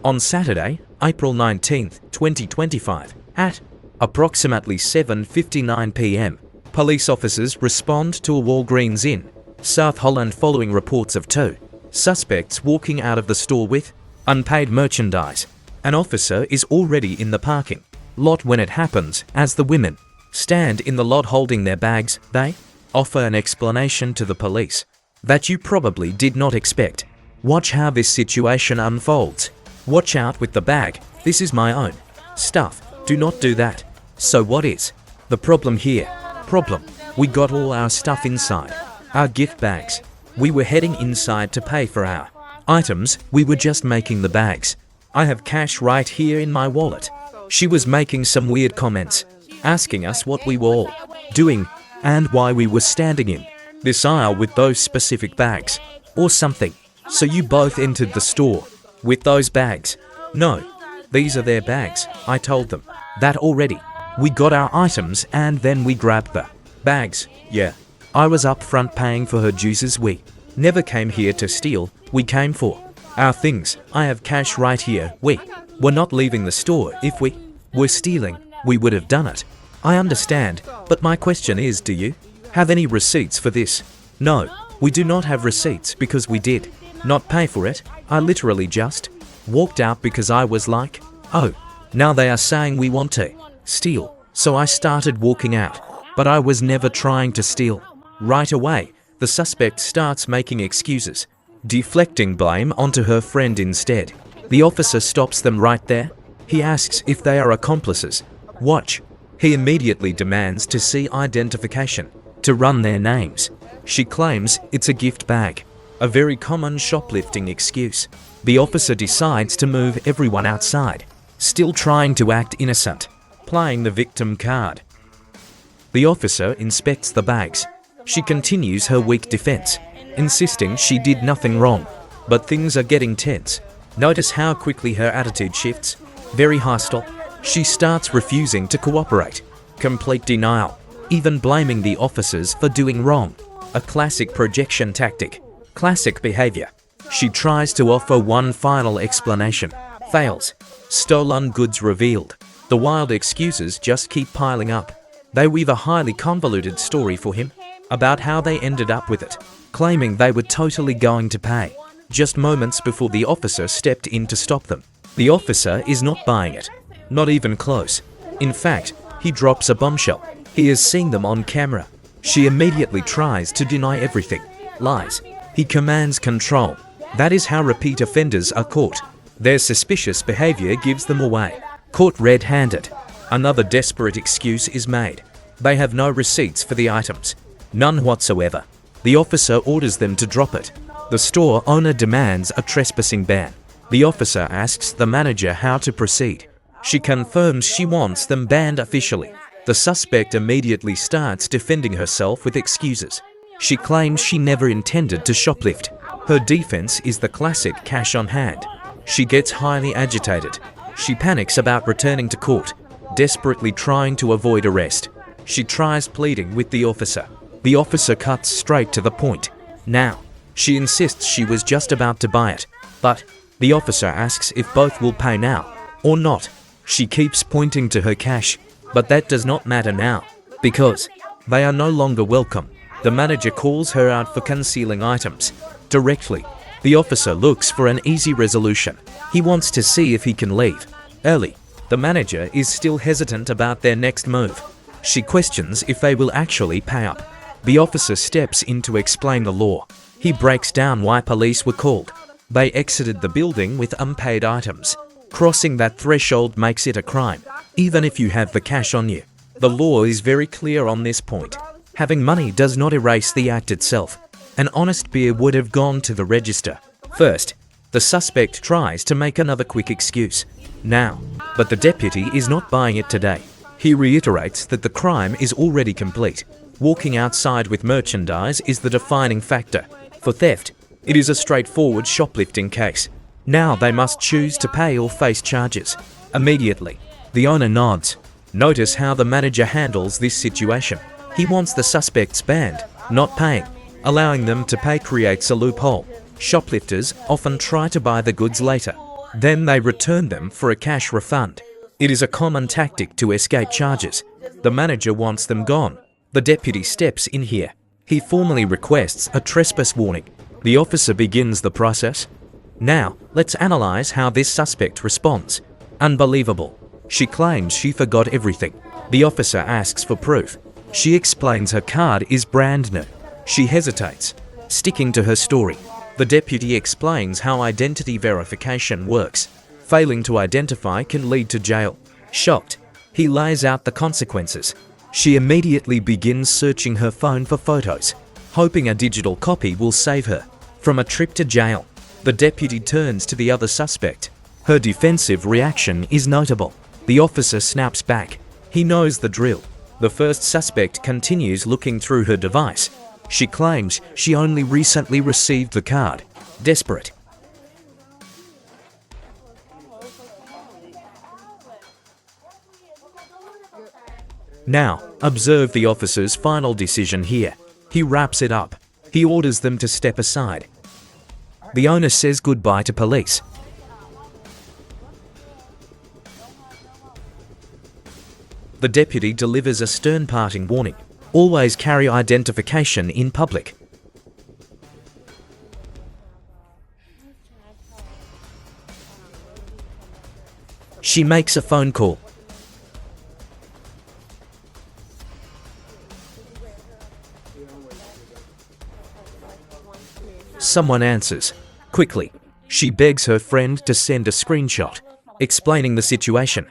On Saturday, April 19, 2025, at approximately 7:59 p.m., police officers respond to a Walgreens in South Holland following reports of two suspects walking out of the store with unpaid merchandise. An officer is already in the parking lot when it happens. As the women stand in the lot holding their bags, they offer an explanation to the police that you probably did not expect. Watch how this situation unfolds. Watch out with the bag. This is my own stuff. Do not do that. So what is the problem here? Problem. We got all our stuff inside our gift bags. We were heading inside to pay for our items. We were just making the bags. I have cash right here in my wallet. She was making some weird comments, asking us what we were all doing and why we were standing in this aisle with those specific bags or something. So you both entered the store with those bags? No, these are their bags. I told them that already. We got our items and then we grabbed the bags. Yeah, I was up front paying for her juices. We never came here to steal. We came for our things. I have cash right here. We were not leaving the store. If we were stealing, we would have done it. I understand, but my question is, do you have any receipts for this? No, we do not have receipts because we did not pay for it. I literally just walked out because I was like, oh, now they are saying we want to steal. So I started walking out, but I was never trying to steal. Right away, the suspect starts making excuses, deflecting blame onto her friend instead. The officer stops them right there. He asks if they are accomplices. Watch. He immediately demands to see identification, to run their names. She claims it's a gift bag, a very common shoplifting excuse. The officer decides to move everyone outside, still trying to act innocent, playing the victim card. The officer inspects the bags. She continues her weak defense, insisting she did nothing wrong. But things are getting tense. Notice how quickly her attitude shifts. Very hostile. She starts refusing to cooperate. Complete denial, even blaming the officers for doing wrong. A classic projection tactic. Classic behavior. She tries to offer one final explanation. Fails. Stolen goods revealed. The wild excuses just keep piling up. They weave a highly convoluted story for him about how they ended up with it, claiming they were totally going to pay, just moments before the officer stepped in to stop them. The officer is not buying it, not even close. In fact, he drops a bombshell. He has seen them on camera. She immediately tries to deny everything. Lies. He commands control. That is how repeat offenders are caught. Their suspicious behavior gives them away. Caught red-handed. Another desperate excuse is made. They have no receipts for the items. None whatsoever. The officer orders them to drop it. The store owner demands a trespassing ban. The officer asks the manager how to proceed. She confirms she wants them banned officially. The suspect immediately starts defending herself with excuses. She claims she never intended to shoplift. Her defense is the classic cash on hand. She gets highly agitated. She panics about returning to court, desperately trying to avoid arrest. She tries pleading with the officer. The officer cuts straight to the point. Now, she insists she was just about to buy it, but the officer asks if both will pay now or not. She keeps pointing to her cash, but that does not matter now, because they are no longer welcome. The manager calls her out for concealing items. Directly, the officer looks for an easy resolution. He wants to see if he can leave early. The manager is still hesitant about their next move. She questions if they will actually pay up. The officer steps in to explain the law. He breaks down why police were called. They exited the building with unpaid items. Crossing that threshold makes it a crime, even if you have the cash on you. The law is very clear on this point. Having money does not erase the act itself. An honest beer would have gone to the register. First, the suspect tries to make another quick excuse. Now, but the deputy is not buying it today. He reiterates that the crime is already complete. Walking outside with merchandise is the defining factor. For theft, it is a straightforward shoplifting case. Now they must choose to pay or face charges. Immediately, the owner nods. Notice how the manager handles this situation. He wants the suspects banned, not paying. Allowing them to pay creates a loophole. Shoplifters often try to buy the goods later. Then they return them for a cash refund. It is a common tactic to escape charges. The manager wants them gone. The deputy steps in here. He formally requests a trespass warning. The officer begins the process. Now, let's analyze how this suspect responds. Unbelievable. She claims she forgot everything. The officer asks for proof. She explains her card is brand new. She hesitates, sticking to her story. The deputy explains how identity verification works. Failing to identify can lead to jail. Shocked, he lays out the consequences. She immediately begins searching her phone for photos, hoping a digital copy will save her from a trip to jail. The deputy turns to the other suspect. Her defensive reaction is notable. The officer snaps back. He knows the drill. The first suspect continues looking through her device. She claims she only recently received the card. Desperate. Now, observe the officer's final decision here. He wraps it up. He orders them to step aside. The owner says goodbye to police. The deputy delivers a stern parting warning. Always carry identification in public. She makes a phone call. Someone answers. Quickly, she begs her friend to send a screenshot, explaining the situation.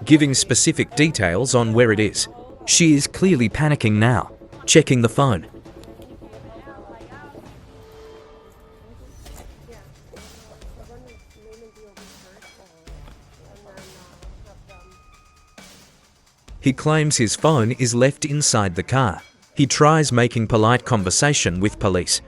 Giving specific details on where it is. She is clearly panicking now, checking the phone. He claims his phone is left inside the car. He tries making polite conversation with police.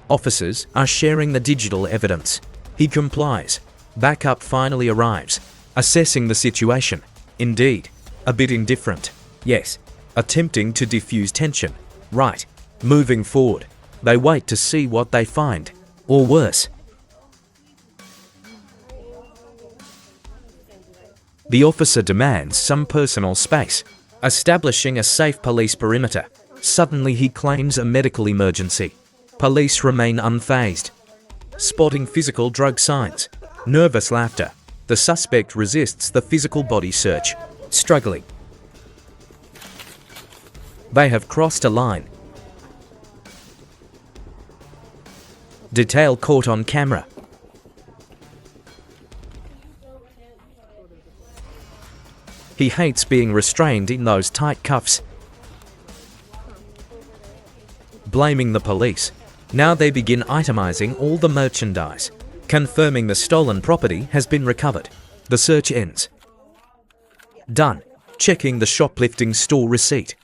Officers are sharing the digital evidence. He complies. Backup finally arrives, assessing the situation. Indeed, a bit indifferent. Yes, attempting to diffuse tension. Right, moving forward. They wait to see what they find, or worse. The officer demands some personal space, establishing a safe police perimeter. Suddenly he claims a medical emergency. Police remain unfazed. Spotting physical drug signs. Nervous laughter. The suspect resists the physical body search, struggling. They have crossed a line. Detail caught on camera. He hates being restrained in those tight cuffs. Blaming the police. Now they begin itemizing all the merchandise, confirming the stolen property has been recovered. The search ends. Done. Checking the shoplifting store receipt.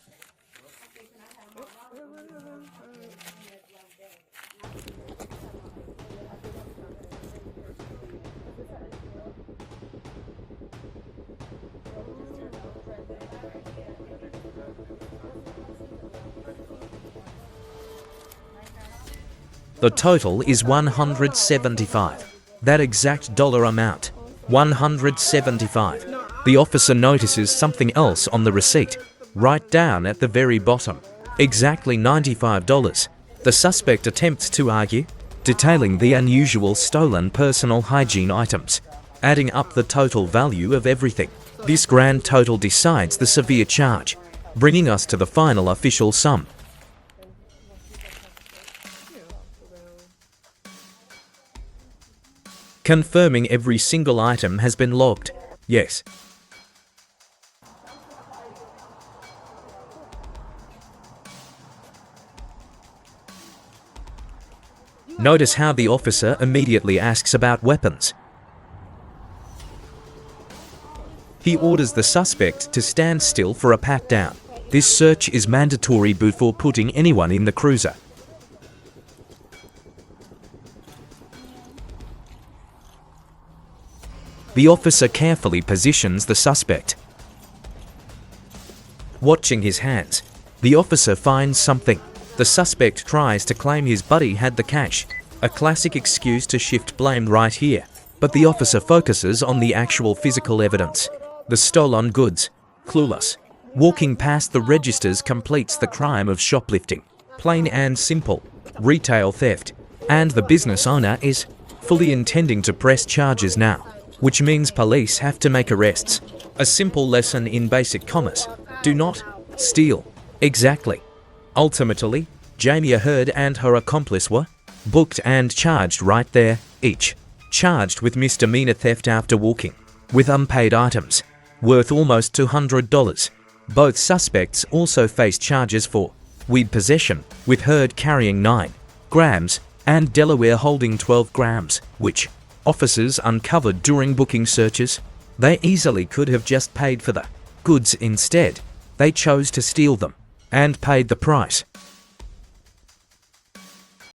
The total is $175. That exact dollar amount, $175. The officer notices something else on the receipt, right down at the very bottom. Exactly $95. The suspect attempts to argue, detailing the unusual stolen personal hygiene items, adding up the total value of everything. This grand total decides the severe charge, bringing us to the final official sum. Confirming every single item has been logged. Yes. Notice how the officer immediately asks about weapons. He orders the suspect to stand still for a pat-down. This search is mandatory before putting anyone in the cruiser. The officer carefully positions the suspect. Watching his hands, the officer finds something. The suspect tries to claim his buddy had the cash, a classic excuse to shift blame right here. But the officer focuses on the actual physical evidence. The stolen goods. Clueless. Walking past the registers completes the crime of shoplifting. Plain and simple. Retail theft. And the business owner is fully intending to press charges now, which means police have to make arrests. A simple lesson in basic commerce. Do not steal. Exactly. Ultimately, Jamie Heard and her accomplice were booked and charged right there, each charged with misdemeanor theft after walking with unpaid items worth almost $200. Both suspects also face charges for weed possession, with Heard carrying 9 grams and Delaware holding 12 grams, which officers uncovered during booking searches. They easily could have just paid for the goods instead. They chose to steal them and paid the price.